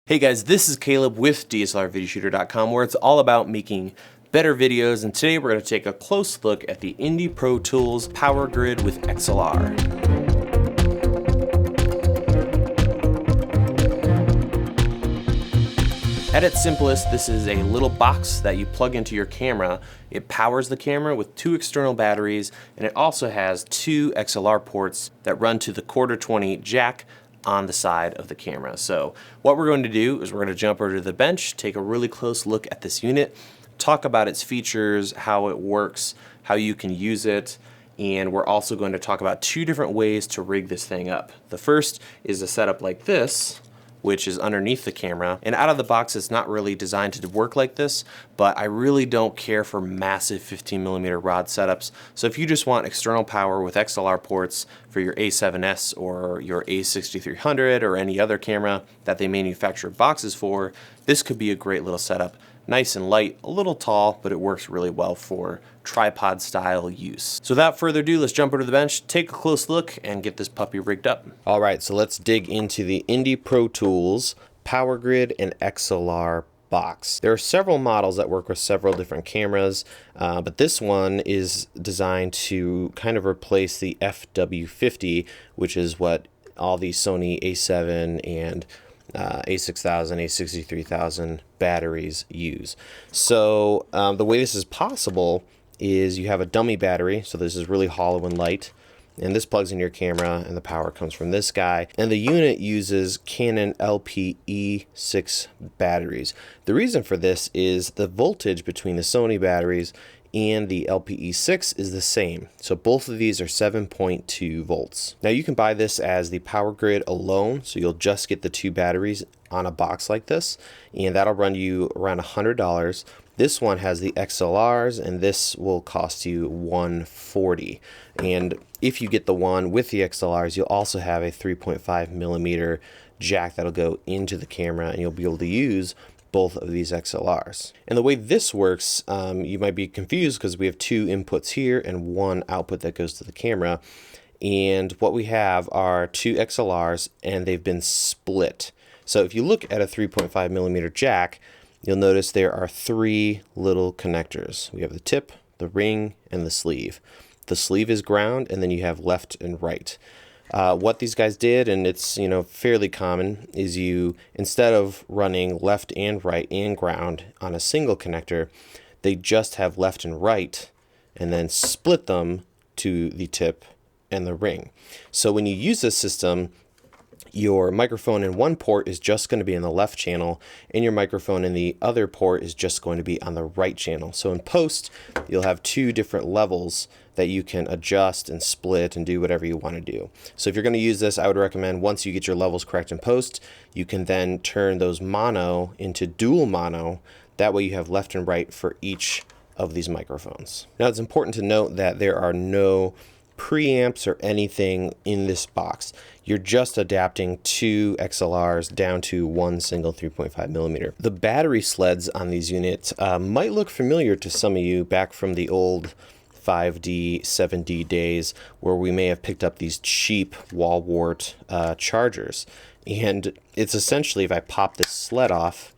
Hey guys, this is Caleb with DSLRvideoshooter.com, where it's all about making better videos, and today we're going to take a close look at the IndiPro Tools Power Grid with XLR. At its simplest, this is a little box that you plug into your camera. It powers the camera with two external batteries, and it also has two XLR ports that run to the Q20 jack on the side of the camera. So what we're going to do is we're going to jump over to the bench, take a really close look at this unit, talk about its features, how it works, how you can use it, and we're also going to talk about two different ways to rig this thing up. The first is a setup like this, which is underneath the camera, and out of the box it's not really designed to work like this, but I really don't care for massive 15mm rod setups. So if you just want external power with XLR ports for your A7S or your A6300 or any other camera that they manufacture boxes for, this could be a great little setup. Nice and light, a little tall, but it works really well for tripod style use. So without further ado, let's jump over to the bench, take a close look, and get this puppy rigged up. All right, so let's dig into the IndiPro Tools Power Grid and XLR box. There are several models that work with several different cameras, but this one is designed to kind of replace the FW50, which is what all the Sony A7 and A6000, A63000 batteries use. So the way this is possible is you have a dummy battery, so this is really hollow and light, and this plugs in your camera and the power comes from this guy, and the unit uses Canon LPE6 batteries. The reason for this is the voltage between the Sony batteries and the LPE6 is the same. So both of these are 7.2 volts. Now you can buy this as the power grid alone, so you'll just get the two batteries on a box like this, and that'll run you around $100. This one has the XLRs, and this will cost you $140. And if you get the one with the XLRs, you'll also have a 3.5mm jack that'll go into the camera, and you'll be able to use both of these XLRs. And the way this works, you might be confused because we have two inputs here and one output that goes to the camera. And what we have are two XLRs, and they've been split. So if you look at a 3.5mm jack, you'll notice there are three little connectors. We have the tip, the ring, and the sleeve. The sleeve is ground, and then you have left and right. What these guys did, and it's fairly common, is you, instead of running left and right and ground on a single connector, they just have left and right and then split them to the tip and the ring. So when you use this system, your microphone in one port is just going to be in the left channel, and your microphone in the other port is just going to be on the right channel. So in post, you'll have two different levels that you can adjust and split and do whatever you want to do. So if you're going to use this, I would recommend once you get your levels correct in post, you can then turn those mono into dual mono. That way you have left and right for each of these microphones. Now it's important to note that there are no preamps or anything in this box. You're just adapting two XLRs down to one single 3.5mm. The battery sleds on these units might look familiar to some of you back from the old 5D, 7D days, where we may have picked up these cheap wall wart chargers. And it's essentially, if I pop this sled off,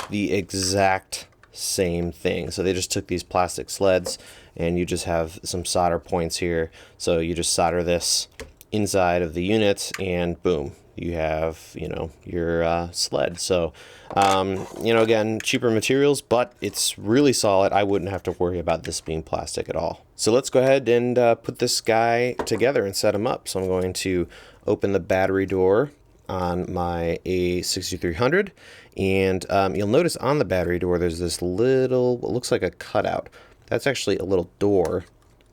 the exact same thing. So they just took these plastic sleds, and you just have some solder points here. So you just solder this inside of the unit, and boom, you have your sled. So again, cheaper materials, but it's really solid. I wouldn't have to worry about this being plastic at all. So let's go ahead and put this guy together and set him up. So I'm going to open the battery door on my A6300, and you'll notice on the battery door there's this little, what looks like a cutout. That's actually a little door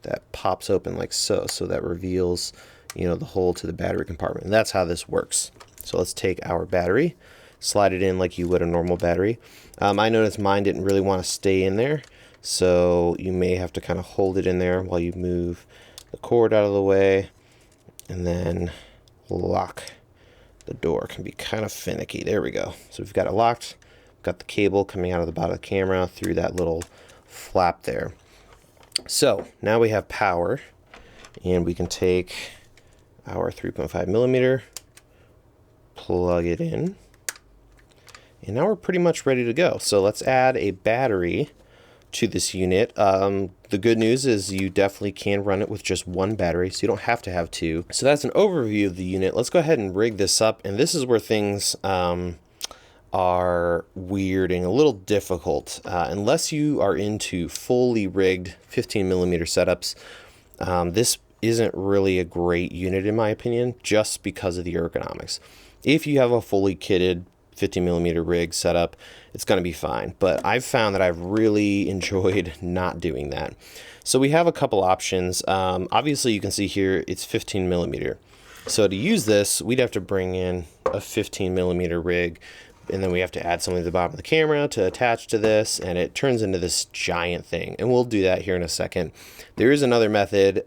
that pops open like so, so that reveals the hole to the battery compartment. And that's how this works. So let's take our battery, slide it in like you would a normal battery. I noticed mine didn't really want to stay in there, so you may have to kind of hold it in there while you move the cord out of the way, and then lock the door. Can be kind of finicky. There we go. So we've got it locked. Got the cable coming out of the bottom of the camera through that little flap there. So now we have power, and we can take our 3.5mm, plug it in, And now we're pretty much ready to go. So let's add a battery to this unit. The good news is you definitely can run it with just one battery, so you don't have to have two. So that's an overview of the unit. Let's go ahead and rig this up, and this is where things are weird and a little difficult. Unless you are into fully rigged 15mm setups, this isn't really a great unit in my opinion, just because of the ergonomics. If you have a fully kitted 15mm rig setup, it's going to be fine, but I've found that I've really enjoyed not doing that. So we have a couple options. Obviously you can see here it's 15mm. So to use this, we'd have to bring in a 15mm rig, and then we have to add something to the bottom of the camera to attach to this, and it turns into this giant thing. And we'll do that here in a second. There is another method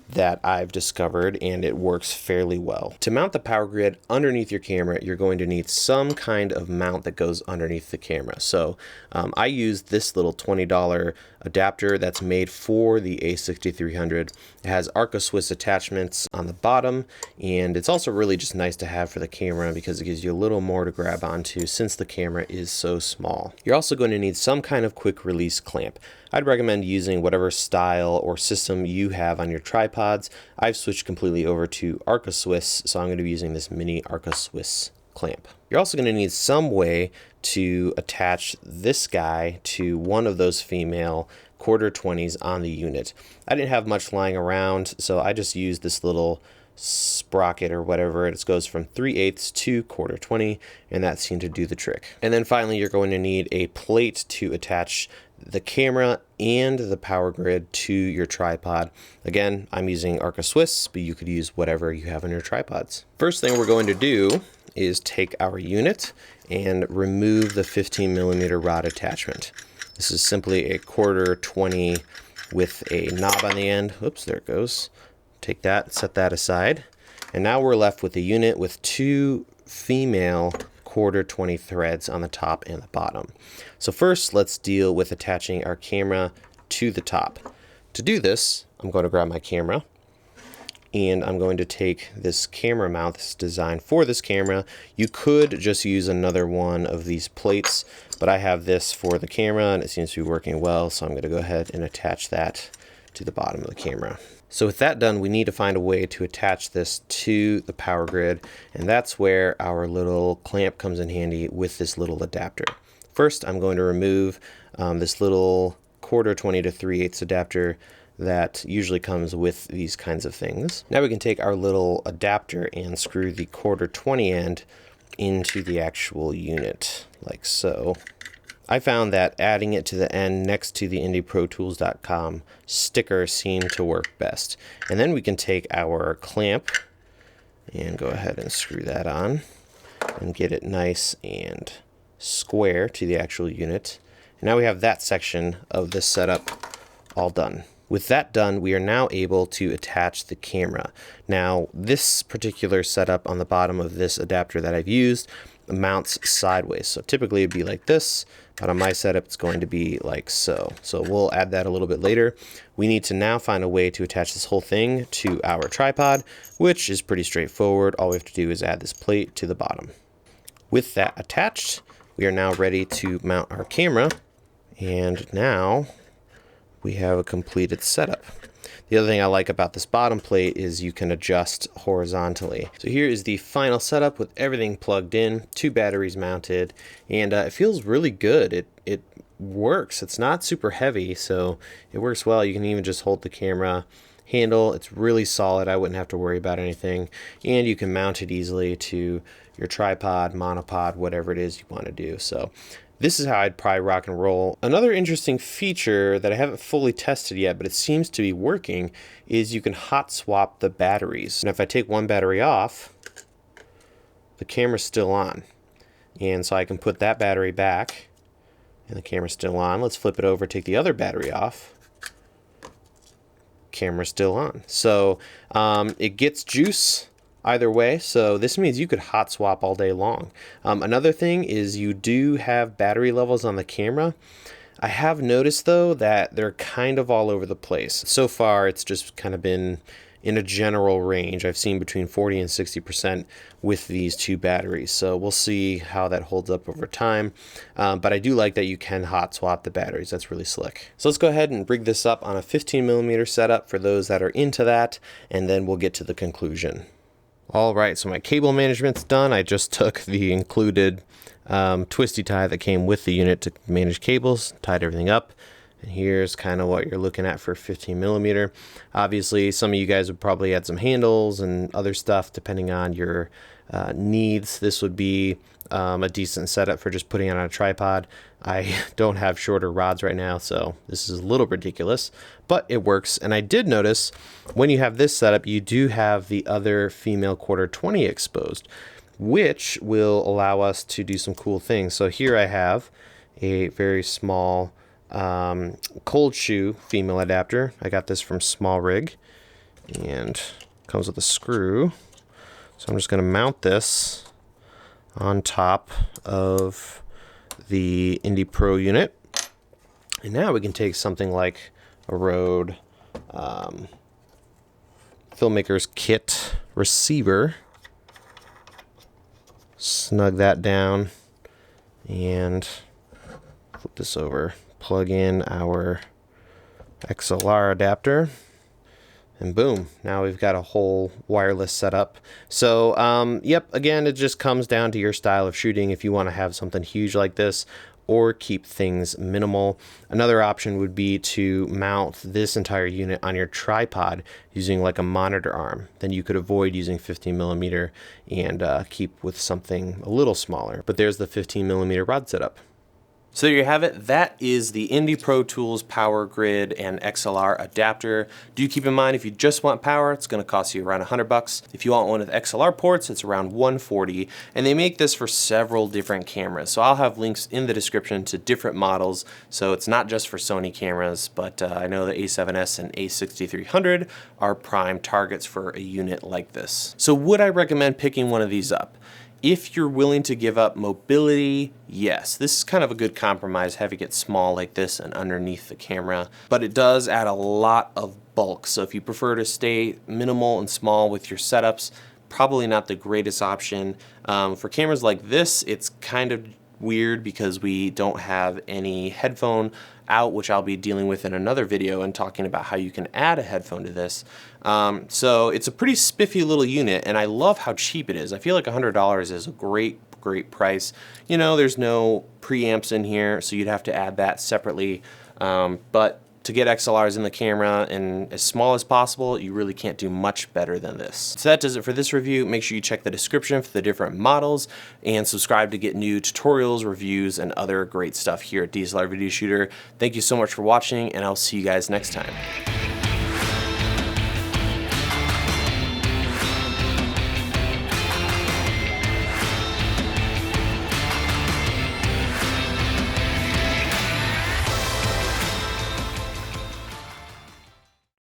that I've discovered, and it works fairly well. To mount the power grid underneath your camera, you're going to need some kind of mount that goes underneath the camera. So I use this little $20 adapter that's made for the A6300. It has Arca-Swiss attachments on the bottom, and it's also really just nice to have for the camera because it gives you a little more to grab onto since the camera is so small. You're also going to need some kind of quick release clamp. I'd recommend using whatever style or system you have on your tripods. I've switched completely over to Arca-Swiss, so I'm going to be using this mini Arca-Swiss clamp. You're also going to need some way to attach this guy to one of those female quarter-20s on the unit. I didn't have much lying around, so I just used this little sprocket or whatever. It goes from 3/8 to quarter-20, and that seemed to do the trick. And then finally, you're going to need a plate to attach the camera and the power grid to your tripod. Again, I'm using Arca-Swiss, but you could use whatever you have on your tripods. First thing we're going to do is take our unit and remove the 15mm rod attachment. This is simply a quarter-20 with a knob on the end. Oops, there it goes. Take that, set that aside. And now we're left with a unit with two female quarter-20 threads on the top and the bottom. So first, let's deal with attaching our camera to the top. To do this, I'm going to grab my camera, and I'm going to take this camera mount that's designed for this camera. You could just use another one of these plates, but I have this for the camera, and it seems to be working well, so I'm going to go ahead and attach that to the bottom of the camera. So with that done, we need to find a way to attach this to the power grid, and that's where our little clamp comes in handy with this little adapter. First, I'm going to remove this little quarter-20 to 3/8 adapter that usually comes with these kinds of things. Now we can take our little adapter and screw the quarter-20 end into the actual unit, like so. I found that adding it to the end next to the IndiProTools.com sticker seemed to work best. And then we can take our clamp and go ahead and screw that on and get it nice and square to the actual unit. And now we have that section of this setup all done. With that done, we are now able to attach the camera. Now, this particular setup on the bottom of this adapter that I've used mounts sideways. So typically it'd be like this, but on my setup it's going to be like so. So we'll add that a little bit later. We need to now find a way to attach this whole thing to our tripod, which is pretty straightforward. All we have to do is add this plate to the bottom. With that attached, we are now ready to mount our camera, and now we have a completed setup. The other thing I like about this bottom plate is you can adjust horizontally. So here is the final setup with everything plugged in, two batteries mounted, and it feels really good. It works. It's not super heavy, so it works well. You can even just hold the camera handle. It's really solid. I wouldn't have to worry about anything, and you can mount it easily to your tripod, monopod, whatever it is you want to do. So this is how I'd probably rock and roll. Another interesting feature that I haven't fully tested yet, but it seems to be working, is you can hot swap the batteries. And if I take one battery off, the camera's still on. And so I can put that battery back, and the camera's still on. Let's flip it over, take the other battery off. Camera's still on. So it gets juice either way, so this means you could hot swap all day long. Another thing is you do have battery levels on the camera. I have noticed though that they're kind of all over the place. So far it's just kind of been in a general range. I've seen between 40 and 60% with these two batteries. So we'll see how that holds up over time. But I do like that you can hot swap the batteries. That's really slick. So let's go ahead and rig this up on a 15mm setup for those that are into that, and then we'll get to the conclusion. All right, so my cable management's done. I just took the included twisty tie that came with the unit to manage cables, tied everything up. And here's kind of what you're looking at for 15mm. Obviously, some of you guys would probably add some handles and other stuff depending on your needs. This would be a decent setup for just putting it on a tripod. I don't have shorter rods right now, so this is a little ridiculous, but it works. And I did notice when you have this setup, you do have the other female quarter 20 exposed, which will allow us to do some cool things. So here I have a very small cold shoe female adapter. I got this from Small Rig and comes with a screw. So I'm just going to mount this on top of the IndiPro unit. And now we can take something like a Rode Filmmakers Kit receiver, snug that down, and flip this over, plug in our XLR adapter, and boom, now we've got a whole wireless setup. So yep, again, it just comes down to your style of shooting if you want to have something huge like this or keep things minimal. Another option would be to mount this entire unit on your tripod using like a monitor arm. Then you could avoid using 15mm and keep with something a little smaller. But there's the 15mm rod setup. So there you have it. That is the IndiPro Tools Power Grid and XLR adapter. Do keep in mind, if you just want power, it's going to cost you around $100. If you want one with XLR ports, it's around $140. And they make this for several different cameras. So I'll have links in the description to different models. So it's not just for Sony cameras, but I know the A7S and A6300 are prime targets for a unit like this. So would I recommend picking one of these up? If you're willing to give up mobility, yes, this is kind of a good compromise, having it small like this and underneath the camera, but it does add a lot of bulk. So if you prefer to stay minimal and small with your setups, probably not the greatest option. For cameras like this, it's kind of weird because we don't have any headphone out, which I'll be dealing with in another video and talking about how you can add a headphone to this. So it's a pretty spiffy little unit, and I love how cheap it is. I feel like $100 is a great price. You know, there's no preamps in here, so you'd have to add that separately. But to get XLRs in the camera and as small as possible, you really can't do much better than this. So that does it for this review. Make sure you check the description for the different models and subscribe to get new tutorials, reviews, and other great stuff here at DSLR Video Shooter. Thank you so much for watching, and I'll see you guys next time.